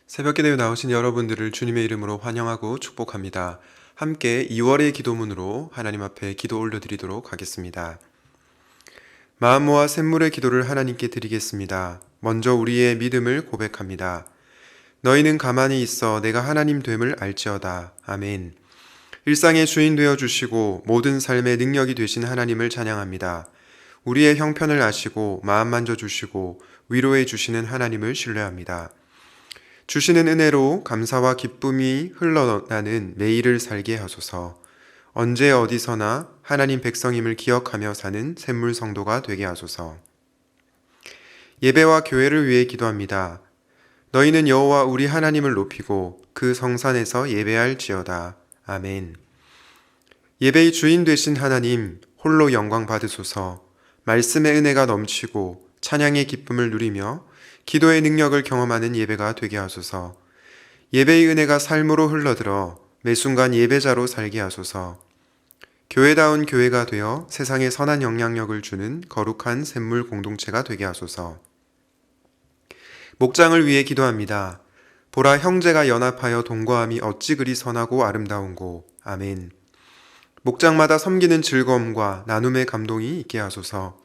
새벽기도에 나오신 여러분들을 주님의 이름으로 환영하고 축복합니다. 함께 2월의 기도문으로 하나님 앞에 기도 올려드리도록 하겠습니다. 마음 모아 샘물의 기도를 하나님께 드리겠습니다. 먼저 우리의 믿음을 고백합니다. 너희는 가만히 있어 내가 하나님 됨을 알지어다. 아멘. 일상의 주인 되어 주시고 모든 삶의 능력이 되신 하나님을 찬양합니다. 우리의 형편을 아시고 마음 만져 주시고 위로해 주시는 하나님을 신뢰합니다. 주시는 은혜로 감사와 기쁨이 흘러나는 매일을 살게 하소서. 언제 어디서나 하나님 백성임을 기억하며 사는 샘물 성도가 되게 하소서. 예배와 교회를 위해 기도합니다. 너희는 여호와 우리 하나님을 높이고 그 성산에서 예배할지어다. 아멘. 예배의 주인 되신 하나님 홀로 영광 받으소서. 말씀의 은혜가 넘치고 찬양의 기쁨을 누리며 기도의 능력을 경험하는 예배가 되게 하소서. 예배의 은혜가 삶으로 흘러들어 매 순간 예배자로 살게 하소서. 교회다운 교회가 되어 세상에 선한 영향력을 주는 거룩한 샘물 공동체가 되게 하소서. 목장을 위해 기도합니다. 보라, 형제가 연합하여 동거함이 어찌 그리 선하고 아름다운고. 아멘. 목장마다 섬기는 즐거움과 나눔의 감동이 있게 하소서.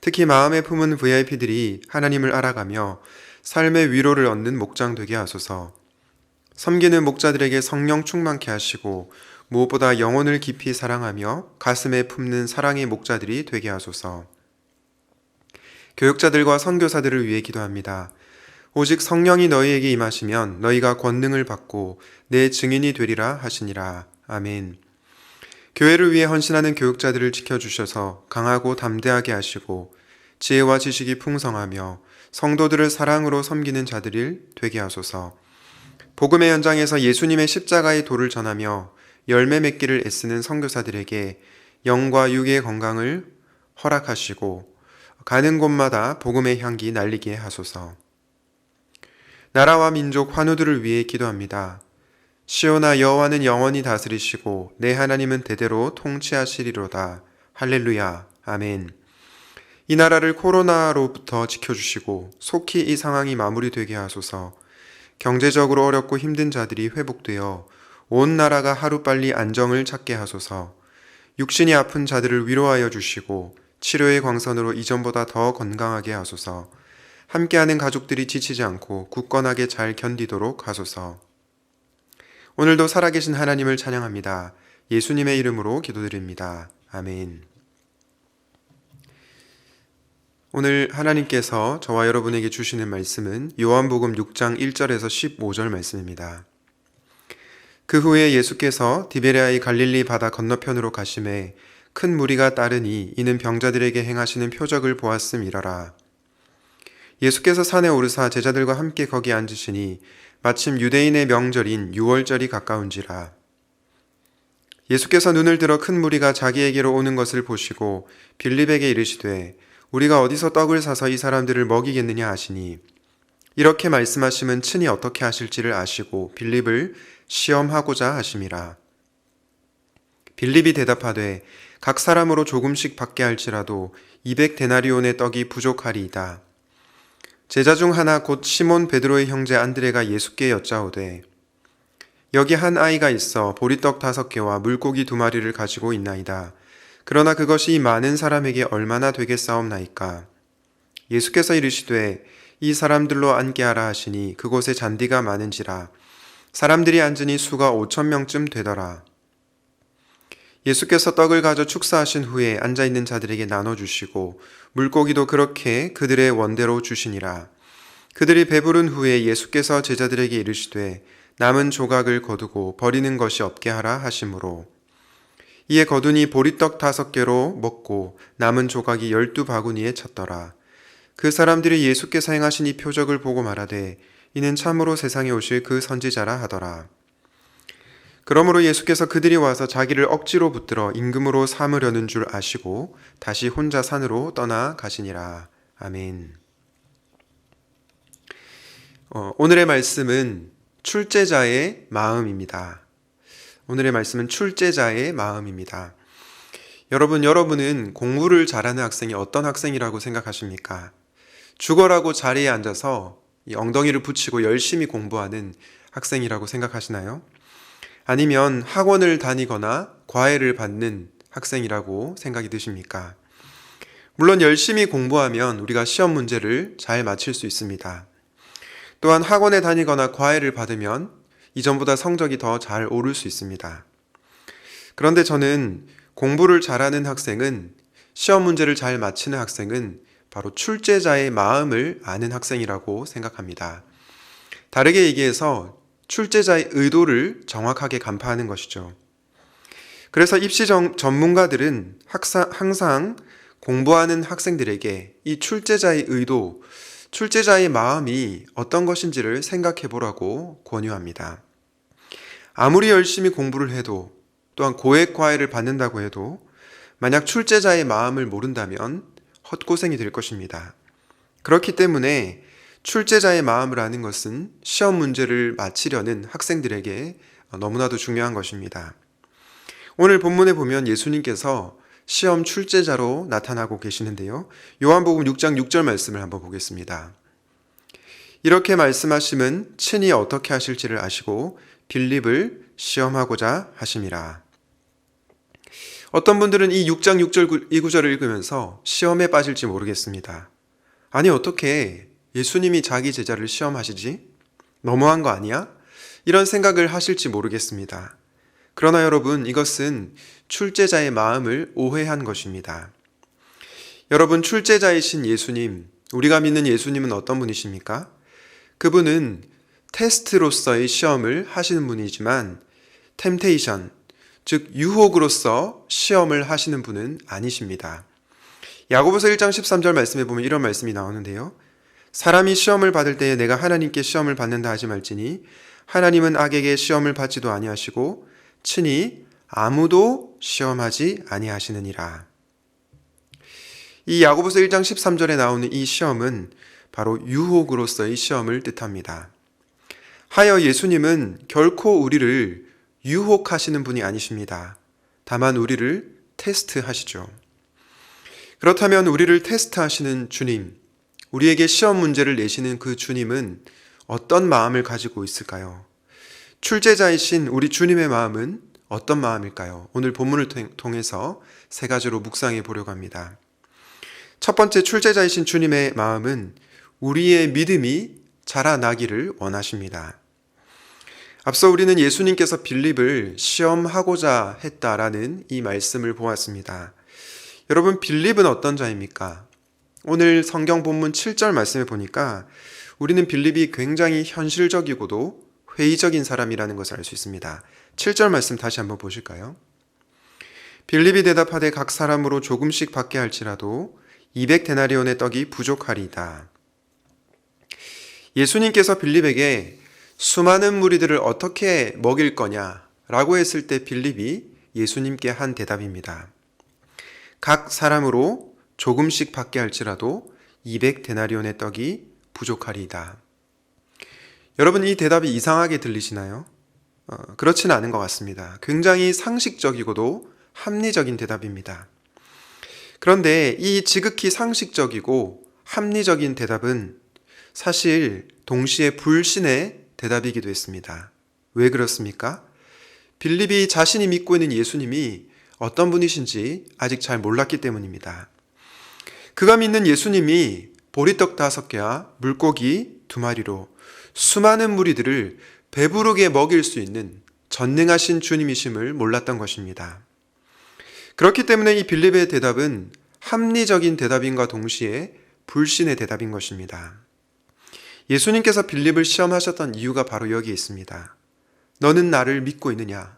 특히 마음에 품은 VIP들이 하나님을 알아가며 삶의 위로를 얻는 목장 되게 하소서. 섬기는 목자들에게 성령 충만케 하시고 무엇보다 영혼을 깊이 사랑하며 가슴에 품는 사랑의 목자들이 되게 하소서. 교육자들과 선교사들을 위해 기도합니다. 오직 성령이 너희에게 임하시면 너희가 권능을 받고 내 증인이 되리라 하시니라. 아멘. 교회를 위해 헌신하는 교육자들을 지켜주셔서 강하고 담대하게 하시고 지혜와 지식이 풍성하며 성도들을 사랑으로 섬기는 자들을 되게 하소서. 복음의 현장에서 예수님의 십자가의 도를 전하며 열매 맺기를 애쓰는 선교사들에게 영과 육의 건강을 허락하시고 가는 곳마다 복음의 향기 날리게 하소서. 나라와 민족 환우들을 위해 기도합니다. 시온아, 여호와는 영원히 다스리시고 내 하나님은 대대로 통치하시리로다. 할렐루야. 아멘. 이 나라를 코로나로부터 지켜주시고 속히 이 상황이 마무리되게 하소서. 경제적으로 어렵고 힘든 자들이 회복되어 온 나라가 하루빨리 안정을 찾게 하소서. 육신이 아픈 자들을 위로하여 주시고 치료의 광선으로 이전보다 더 건강하게 하소서. 함께하는 가족들이 지치지 않고 굳건하게 잘 견디도록 하소서. 오늘도 살아계신 하나님을 찬양합니다. 예수님의 이름으로 기도드립니다. 아멘. 오늘 하나님께서 저와 여러분에게 주시는 말씀은 요한복음 6장 1절에서 15절 말씀입니다. 그 후에 예수께서 디베랴의 갈릴리 바다 건너편으로 가심에 큰 무리가 따르니 이는 병자들에게 행하시는 표적을 보았음이러라. 예수께서 산에 오르사 제자들과 함께 거기 앉으시니 마침 유대인의 명절인 유월절이 가까운지라. 예수께서 눈을 들어 큰 무리가 자기에게로 오는 것을 보시고 빌립에게 이르시되 우리가 어디서 떡을 사서 이 사람들을 먹이겠느냐 하시니 이렇게 말씀하시면 친히 어떻게 하실지를 아시고 빌립을 시험하고자 하심이라. 빌립이 대답하되 각 사람으로 조금씩 받게 할지라도 200데나리온의 떡이 부족하리이다. 제자 중 하나 곧 시몬 베드로의 형제 안드레가 예수께 여짜오되 여기 한 아이가 있어 보리떡 5개와 물고기 2마리를 가지고 있나이다. 그러나 그것이 이 많은 사람에게 얼마나 되겠사옵나이까. 예수께서 이르시되 이 사람들로 앉게 하라 하시니 그곳에 잔디가 많은지라. 사람들이 앉으니 수가 5,000명쯤 되더라. 예수께서 떡을 가져 축사하신 후에 앉아있는 자들에게 나눠주시고 물고기도 그렇게 그들의 원대로 주시니라. 그들이 배부른 후에 예수께서 제자들에게 이르시되 남은 조각을 거두고 버리는 것이 없게 하라 하시므로 이에 거두니 보리떡 5개로 먹고 남은 조각이 12바구니에 찼더라. 그 사람들이 예수께서 행하신 이 표적을 보고 말하되 이는 참으로 세상에 오실 그 선지자라 하더라. 그러므로 예수께서 그들이 와서 자기를 억지로 붙들어 임금으로 삼으려는 줄 아시고 다시 혼자 산으로 떠나 가시니라. 아멘. 오늘의 말씀은 출제자의 마음입니다. 오늘의 말씀은 출제자의 마음입니다. 여러분은 공부를 잘하는 학생이 어떤 학생이라고 생각하십니까? 죽어라고 자리에 앉아서 이 엉덩이를 붙이고 열심히 공부하는 학생이라고 생각하시나요? 아니면 학원을 다니거나 과외를 받는 학생이라고 생각이 드십니까? 물론 열심히 공부하면 우리가 시험 문제를 잘 맞힐 수 있습니다. 또한 학원에 다니거나 과외를 받으면 이전보다 성적이 더 잘 오를 수 있습니다. 그런데 저는 공부를 잘하는 학생은, 시험 문제를 잘 맞히는 학생은 바로 출제자의 마음을 아는 학생이라고 생각합니다. 다르게 얘기해서 출제자의 의도를 정확하게 간파하는 것이죠. 그래서 입시 전문가들은 항상 공부하는 학생들에게 이 출제자의 의도, 출제자의 마음이 어떤 것인지를 생각해 보라고 권유합니다. 아무리 열심히 공부를 해도, 또한 고액 과외를 받는다고 해도 만약 출제자의 마음을 모른다면 헛고생이 될 것입니다. 그렇기 때문에 출제자의 마음을 아는 것은 시험 문제를 맞히려는 학생들에게 너무나도 중요한 것입니다. 오늘 본문에 보면 예수님께서 시험 출제자로 나타나고 계시는데요. 요한복음 6장 6절 말씀을 한번 보겠습니다. 이렇게 말씀하심은 친히 어떻게 하실지를 아시고 빌립을 시험하고자 하심이라. 어떤 분들은 이 6장 6절 이 구절을 읽으면서 시험에 빠질지 모르겠습니다. 아니, 어떻게 예수님이 자기 제자를 시험하시지? 너무한 거 아니야? 이런 생각을 하실지 모르겠습니다. 그러나 여러분, 이것은 출제자의 마음을 오해한 것입니다. 여러분, 출제자이신 예수님, 우리가 믿는 예수님은 어떤 분이십니까? 그분은 테스트로서의 시험을 하시는 분이지만 템테이션, 즉 유혹으로서 시험을 하시는 분은 아니십니다. 야고보서 1장 13절 말씀에 보면 이런 말씀이 나오는데요. 사람이 시험을 받을 때에 내가 하나님께 시험을 받는다 하지 말지니 하나님은 악에게 시험을 받지도 아니하시고 친히 아무도 시험하지 아니하시느니라. 이 야고보서 1장 13절에 나오는 이 시험은 바로 유혹으로서의 시험을 뜻합니다. 하여 예수님은 결코 우리를 유혹하시는 분이 아니십니다. 다만 우리를 테스트하시죠. 그렇다면 우리를 테스트하시는 주님, 우리에게 시험 문제를 내시는 그 주님은 어떤 마음을 가지고 있을까요? 출제자이신 우리 주님의 마음은 어떤 마음일까요? 오늘 본문을 통해서 세 가지로 묵상해 보려고 합니다. 첫 번째, 출제자이신 주님의 마음은 우리의 믿음이 자라나기를 원하십니다. 앞서 우리는 예수님께서 빌립을 시험하고자 했다라는 이 말씀을 보았습니다. 여러분, 빌립은 어떤 자입니까? 오늘 성경 본문 7절 말씀에 보니까 우리는 빌립이 굉장히 현실적이고도 회의적인 사람이라는 것을 알 수 있습니다. 7절 말씀 다시 한번 보실까요? 빌립이 대답하되 각 사람으로 조금씩 받게 할지라도 200데나리온의 떡이 부족하리이다. 예수님께서 빌립에게 수많은 무리들을 어떻게 먹일 거냐라고 했을 때 빌립이 예수님께 한 대답입니다. 각 사람으로 조금씩 받게 할지라도 200데나리온의 떡이 부족하리이다. 여러분, 이 대답이 이상하게 들리시나요? 그렇지는 않은 것 같습니다. 굉장히 상식적이고도 합리적인 대답입니다. 그런데 이 지극히 상식적이고 합리적인 대답은 사실 동시에 불신의 대답이기도 했습니다. 왜 그렇습니까? 빌립이 자신이 믿고 있는 예수님이 어떤 분이신지 아직 잘 몰랐기 때문입니다. 그가 믿는 예수님이 보리떡 5개와 물고기 2마리로 수많은 무리들을 배부르게 먹일 수 있는 전능하신 주님이심을 몰랐던 것입니다. 그렇기 때문에 이 빌립의 대답은 합리적인 대답인과 동시에 불신의 대답인 것입니다. 예수님께서 빌립을 시험하셨던 이유가 바로 여기에 있습니다. 너는 나를 믿고 있느냐?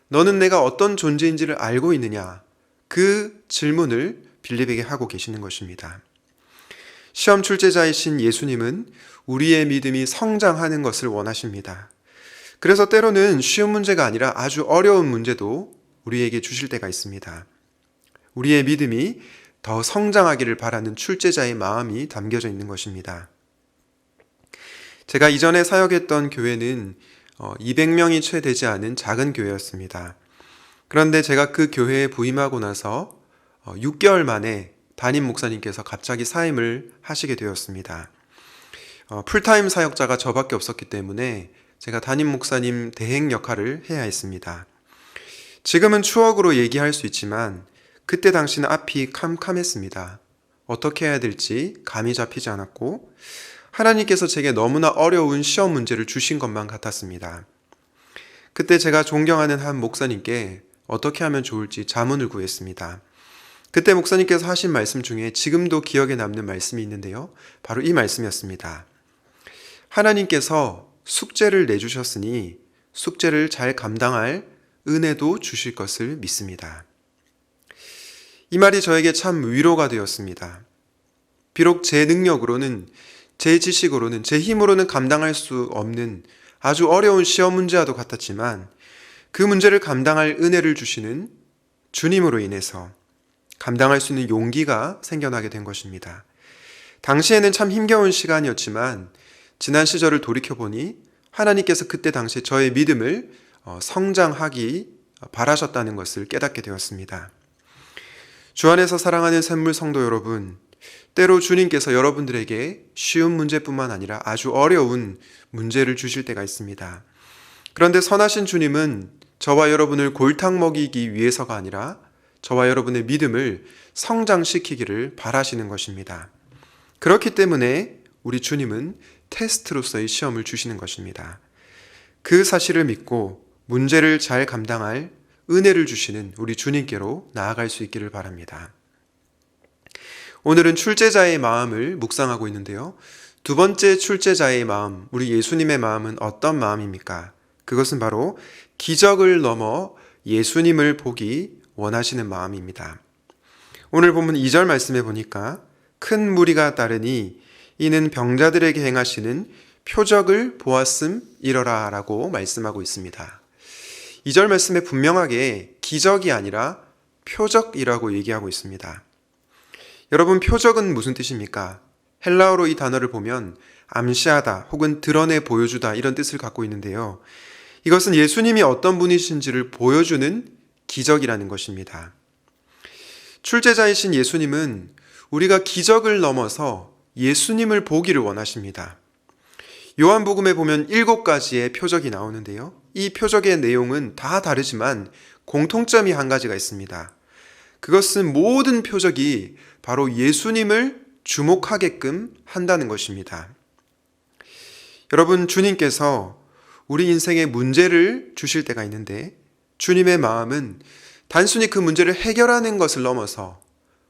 너는 내가 어떤 존재인지를 알고 있느냐? 그 질문을 빌립에게 하고 계시는 것입니다. 시험 출제자이신 예수님은 우리의 믿음이 성장하는 것을 원하십니다. 그래서 때로는 쉬운 문제가 아니라 아주 어려운 문제도 우리에게 주실 때가 있습니다. 우리의 믿음이 더 성장하기를 바라는 출제자의 마음이 담겨져 있는 것입니다. 제가 이전에 사역했던 교회는 200명이 채 되지 않은 작은 교회였습니다. 그런데 제가 그 교회에 부임하고 나서 6개월 만에 담임 목사님께서 갑자기 사임을 하시게 되었습니다. 풀타임 사역자가 저밖에 없었기 때문에 제가 담임 목사님 대행 역할을 해야 했습니다. 지금은 추억으로 얘기할 수 있지만 그때 당시는 앞이 캄캄했습니다. 어떻게 해야 될지 감이 잡히지 않았고 하나님께서 제게 너무나 어려운 시험 문제를 주신 것만 같았습니다. 그때 제가 존경하는 한 목사님께 어떻게 하면 좋을지 자문을 구했습니다. 그때 목사님께서 하신 말씀 중에 지금도 기억에 남는 말씀이 있는데요. 바로 이 말씀이었습니다. 하나님께서 숙제를 내주셨으니 숙제를 잘 감당할 은혜도 주실 것을 믿습니다. 이 말이 저에게 참 위로가 되었습니다. 비록 제 능력으로는, 제 지식으로는, 제 힘으로는 감당할 수 없는 아주 어려운 시험 문제와도 같았지만 그 문제를 감당할 은혜를 주시는 주님으로 인해서 감당할 수 있는 용기가 생겨나게 된 것입니다. 당시에는 참 힘겨운 시간이었지만 지난 시절을 돌이켜보니 하나님께서 그때 당시에 저의 믿음을 성장하기 바라셨다는 것을 깨닫게 되었습니다. 주 안에서 사랑하는 샘물 성도 여러분, 때로 주님께서 여러분들에게 쉬운 문제뿐만 아니라 아주 어려운 문제를 주실 때가 있습니다. 그런데 선하신 주님은 저와 여러분을 골탕 먹이기 위해서가 아니라 저와 여러분의 믿음을 성장시키기를 바라시는 것입니다. 그렇기 때문에 우리 주님은 테스트로서의 시험을 주시는 것입니다. 그 사실을 믿고 문제를 잘 감당할 은혜를 주시는 우리 주님께로 나아갈 수 있기를 바랍니다. 오늘은 출제자의 마음을 묵상하고 있는데요. 두 번째 출제자의 마음, 우리 예수님의 마음은 어떤 마음입니까? 그것은 바로 기적을 넘어 예수님을 보기 원하시는 마음입니다. 오늘 본문 2절 말씀에 보니까 큰 무리가 따르니 이는 병자들에게 행하시는 표적을 보았음이러라 라고 말씀하고 있습니다. 2절 말씀에 분명하게 기적이 아니라 표적이라고 얘기하고 있습니다. 여러분, 표적은 무슨 뜻입니까? 헬라어로 이 단어를 보면 암시하다 혹은 드러내 보여주다 이런 뜻을 갖고 있는데요. 이것은 예수님이 어떤 분이신지를 보여주는 기적이라는 것입니다. 출제자이신 예수님은 우리가 기적을 넘어서 예수님을 보기를 원하십니다. 요한복음에 보면 7가지의 표적이 나오는데요. 이 표적의 내용은 다 다르지만 공통점이 한 가지가 있습니다. 그것은 모든 표적이 바로 예수님을 주목하게끔 한다는 것입니다. 여러분, 주님께서 우리 인생에 문제를 주실 때가 있는데 주님의 마음은 단순히 그 문제를 해결하는 것을 넘어서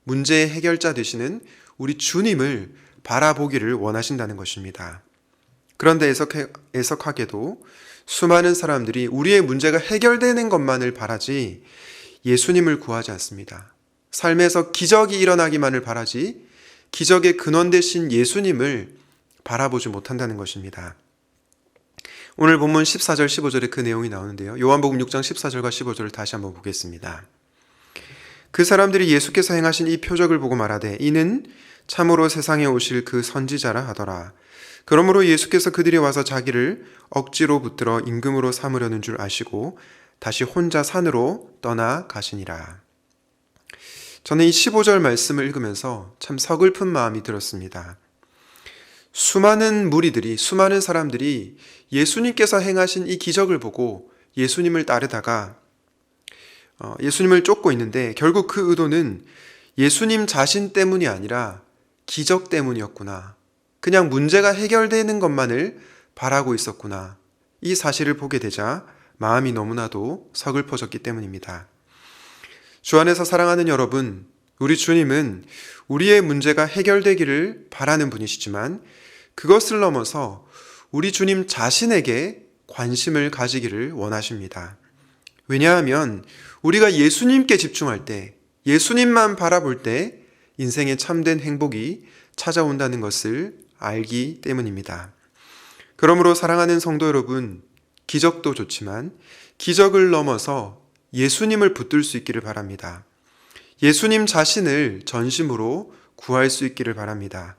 문제의 해결자 되시는 우리 주님을 바라보기를 원하신다는 것입니다. 그런데 애석하게도 수많은 사람들이 우리의 문제가 해결되는 것만을 바라지 예수님을 구하지 않습니다. 삶에서 기적이 일어나기만을 바라지 기적의 근원 되신 예수님을 바라보지 못한다는 것입니다. 오늘 본문 14절 15절에 그 내용이 나오는데요. 요한복음 6장 14절과 15절을 다시 한번 보겠습니다. 그 사람들이 예수께서 행하신 이 표적을 보고 말하되 이는 참으로 세상에 오실 그 선지자라 하더라. 그러므로 예수께서 그들이 와서 자기를 억지로 붙들어 임금으로 삼으려는 줄 아시고 다시 혼자 산으로 떠나 가시니라. 저는 이 15절 말씀을 읽으면서 참 서글픈 마음이 들었습니다. 수많은 무리들이, 수많은 사람들이 예수님께서 행하신 이 기적을 보고 예수님을 따르다가 예수님을 쫓고 있는데 결국 그 의도는 예수님 자신 때문이 아니라 기적 때문이었구나. 그냥 문제가 해결되는 것만을 바라고 있었구나. 이 사실을 보게 되자 마음이 너무나도 서글퍼졌기 때문입니다. 주 안에서 사랑하는 여러분, 우리 주님은 우리의 문제가 해결되기를 바라는 분이시지만 그것을 넘어서 우리 주님 자신에게 관심을 가지기를 원하십니다. 왜냐하면 우리가 예수님께 집중할 때, 예수님만 바라볼 때 인생의 참된 행복이 찾아온다는 것을 알기 때문입니다. 그러므로 사랑하는 성도 여러분, 기적도 좋지만 기적을 넘어서 예수님을 붙들 수 있기를 바랍니다. 예수님 자신을 전심으로 구할 수 있기를 바랍니다.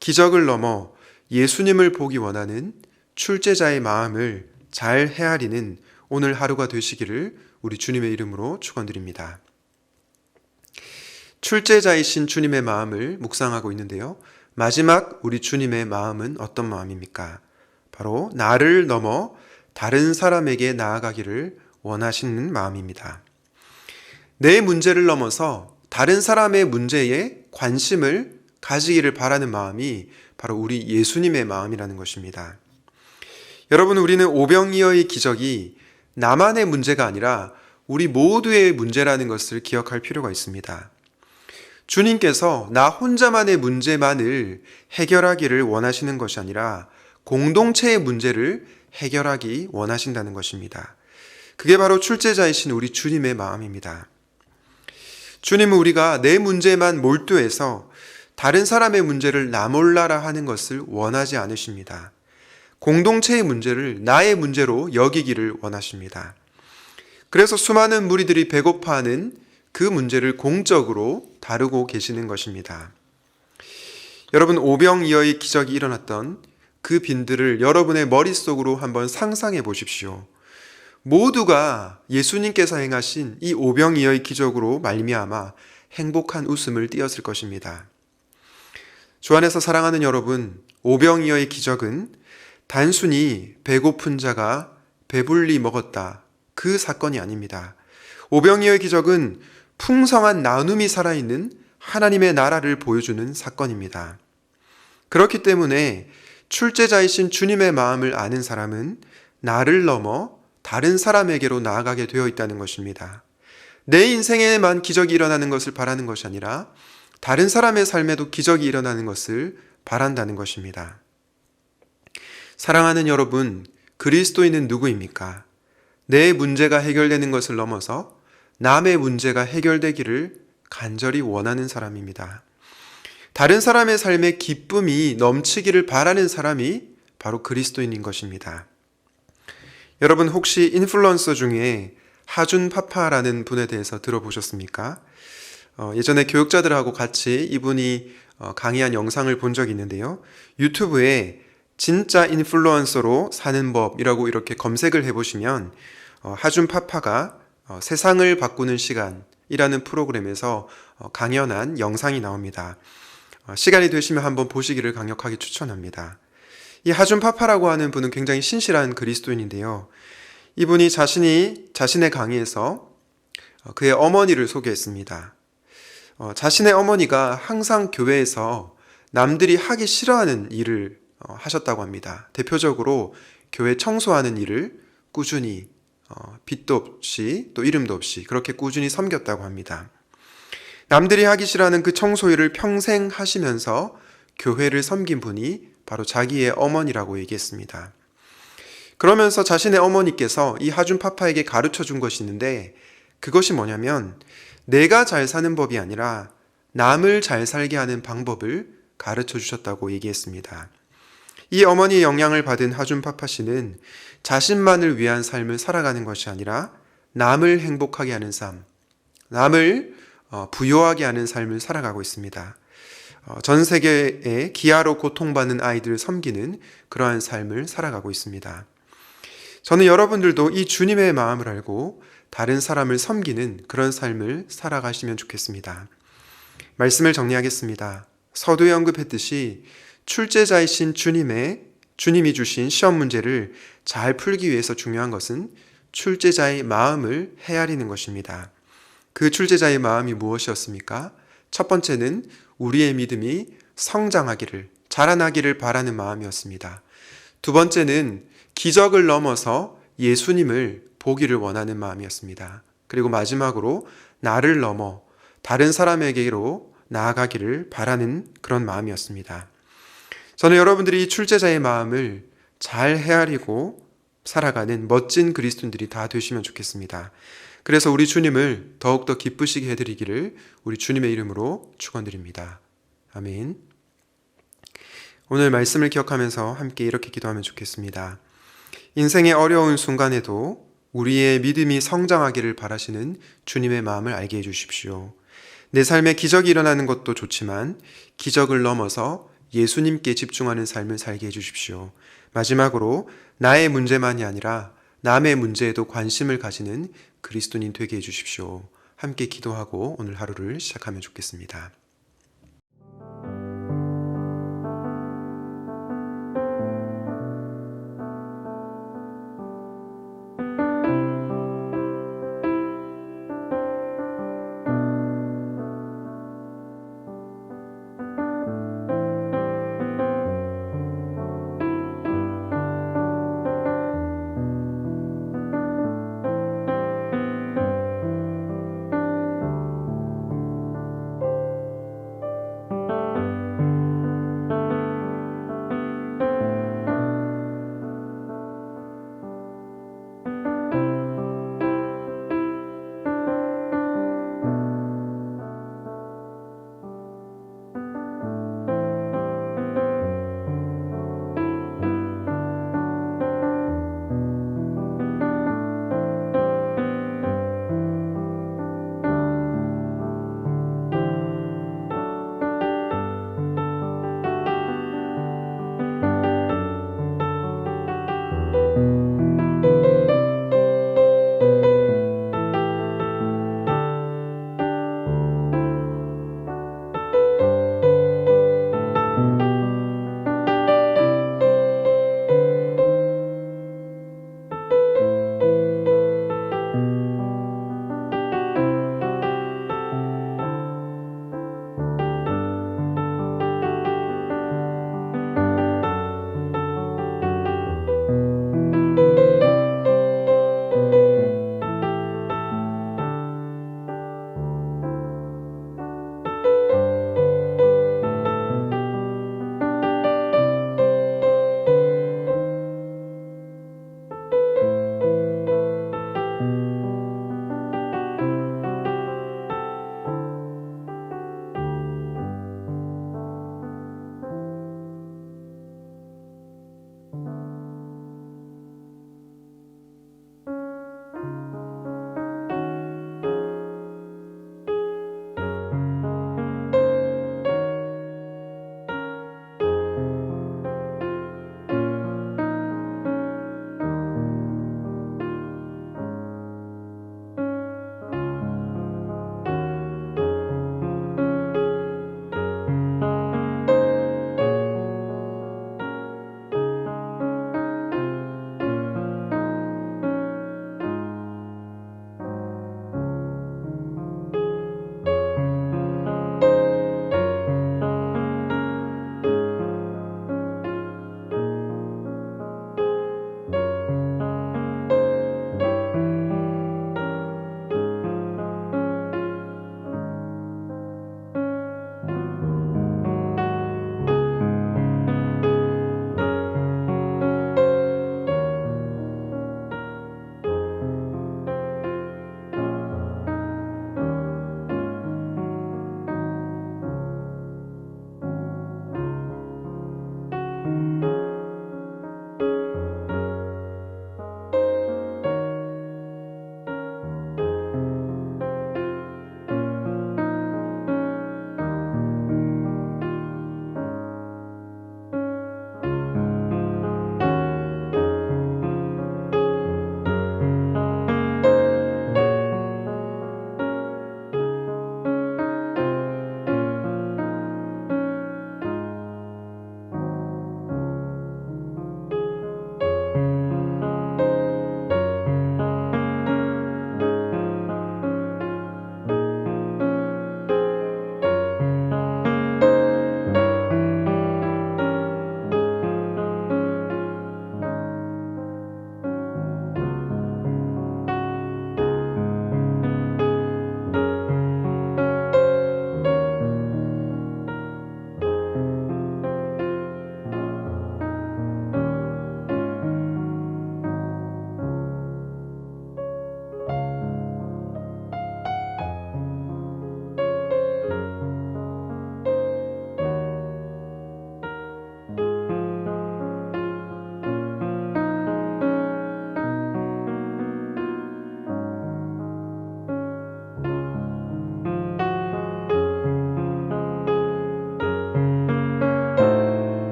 기적을 넘어 예수님을 보기 원하는 출제자의 마음을 잘 헤아리는 오늘 하루가 되시기를 우리 주님의 이름으로 축원드립니다. 출제자이신 주님의 마음을 묵상하고 있는데요. 마지막 우리 주님의 마음은 어떤 마음입니까? 바로 나를 넘어 다른 사람에게 나아가기를 원하시는 마음입니다. 내 문제를 넘어서 다른 사람의 문제에 관심을 가지기를 바라는 마음이 바로 우리 예수님의 마음이라는 것입니다. 여러분, 우리는 오병이어의 기적이 나만의 문제가 아니라 우리 모두의 문제라는 것을 기억할 필요가 있습니다. 주님께서 나 혼자만의 문제만을 해결하기를 원하시는 것이 아니라 공동체의 문제를 해결하기 원하신다는 것입니다. 그게 바로 출제자이신 우리 주님의 마음입니다. 주님은 우리가 내 문제만 몰두해서 다른 사람의 문제를 나 몰라라 하는 것을 원하지 않으십니다. 공동체의 문제를 나의 문제로 여기기를 원하십니다. 그래서 수많은 무리들이 배고파하는 그 문제를 공적으로 다루고 계시는 것입니다. 여러분, 오병이어의 기적이 일어났던 그 빈들을 여러분의 머릿속으로 한번 상상해 보십시오. 모두가 예수님께서 행하신 이 오병이어의 기적으로 말미암아 행복한 웃음을 띄었을 것입니다. 주 안에서 사랑하는 여러분, 오병이어의 기적은 단순히 배고픈 자가 배불리 먹었다, 그 사건이 아닙니다. 오병이어의 기적은 풍성한 나눔이 살아있는 하나님의 나라를 보여주는 사건입니다. 그렇기 때문에 출제자이신 주님의 마음을 아는 사람은 나를 넘어 다른 사람에게로 나아가게 되어 있다는 것입니다. 내 인생에만 기적이 일어나는 것을 바라는 것이 아니라 다른 사람의 삶에도 기적이 일어나는 것을 바란다는 것입니다. 사랑하는 여러분, 그리스도인은 누구입니까? 내 문제가 해결되는 것을 넘어서 남의 문제가 해결되기를 간절히 원하는 사람입니다. 다른 사람의 삶에 기쁨이 넘치기를 바라는 사람이 바로 그리스도인인 것입니다. 여러분, 혹시 인플루언서 중에 하준 파파라는 분에 대해서 들어보셨습니까? 예전에 교육자들하고 같이 이분이 강의한 영상을 본 적이 있는데요. 유튜브에 진짜 인플루언서로 사는 법이라고 이렇게 검색을 해보시면 하준 파파가 세상을 바꾸는 시간이라는 프로그램에서 강연한 영상이 나옵니다. 시간이 되시면 한번 보시기를 강력하게 추천합니다. 이 하준 파파라고 하는 분은 굉장히 신실한 그리스도인인데요. 이분이 자신의 강의에서 그의 어머니를 소개했습니다. 자신의 어머니가 항상 교회에서 남들이 하기 싫어하는 일을 하셨다고 합니다. 대표적으로 교회 청소하는 일을 꾸준히 빚도 없이 또 이름도 없이 그렇게 꾸준히 섬겼다고 합니다. 남들이 하기 싫어하는 그 청소 일을 평생 하시면서 교회를 섬긴 분이 바로 자기의 어머니라고 얘기했습니다. 그러면서 자신의 어머니께서 이 하준 파파에게 가르쳐 준 것이 있는데, 그것이 뭐냐면 내가 잘 사는 법이 아니라 남을 잘 살게 하는 방법을 가르쳐 주셨다고 얘기했습니다. 이 어머니의 영향을 받은 하준 파파 씨는 자신만을 위한 삶을 살아가는 것이 아니라 남을 행복하게 하는 삶, 남을 부요하게 하는 삶을 살아가고 있습니다. 전 세계에 기아로 고통받는 아이들을 섬기는 그러한 삶을 살아가고 있습니다. 저는 여러분들도 이 주님의 마음을 알고 다른 사람을 섬기는 그런 삶을 살아가시면 좋겠습니다. 말씀을 정리하겠습니다. 서두에 언급했듯이 출제자이신 주님이 주신 시험 문제를 잘 풀기 위해서 중요한 것은 출제자의 마음을 헤아리는 것입니다. 그 출제자의 마음이 무엇이었습니까? 첫 번째는 우리의 믿음이 성장하기를, 자라나기를 바라는 마음이었습니다. 두 번째는 기적을 넘어서 예수님을 보기를 원하는 마음이었습니다. 그리고 마지막으로 나를 넘어 다른 사람에게로 나아가기를 바라는 그런 마음이었습니다. 저는 여러분들이 이 출제자의 마음을 잘 헤아리고 살아가는 멋진 그리스도인들이 다 되시면 좋겠습니다. 그래서 우리 주님을 더욱더 기쁘시게 해드리기를 우리 주님의 이름으로 축원드립니다. 아멘. 오늘 말씀을 기억하면서 함께 이렇게 기도하면 좋겠습니다. 인생의 어려운 순간에도 우리의 믿음이 성장하기를 바라시는 주님의 마음을 알게 해주십시오. 내 삶에 기적이 일어나는 것도 좋지만 기적을 넘어서 예수님께 집중하는 삶을 살게 해주십시오. 마지막으로 나의 문제만이 아니라 남의 문제에도 관심을 가지는 그리스도인 되게 해주십시오. 함께 기도하고 오늘 하루를 시작하면 좋겠습니다.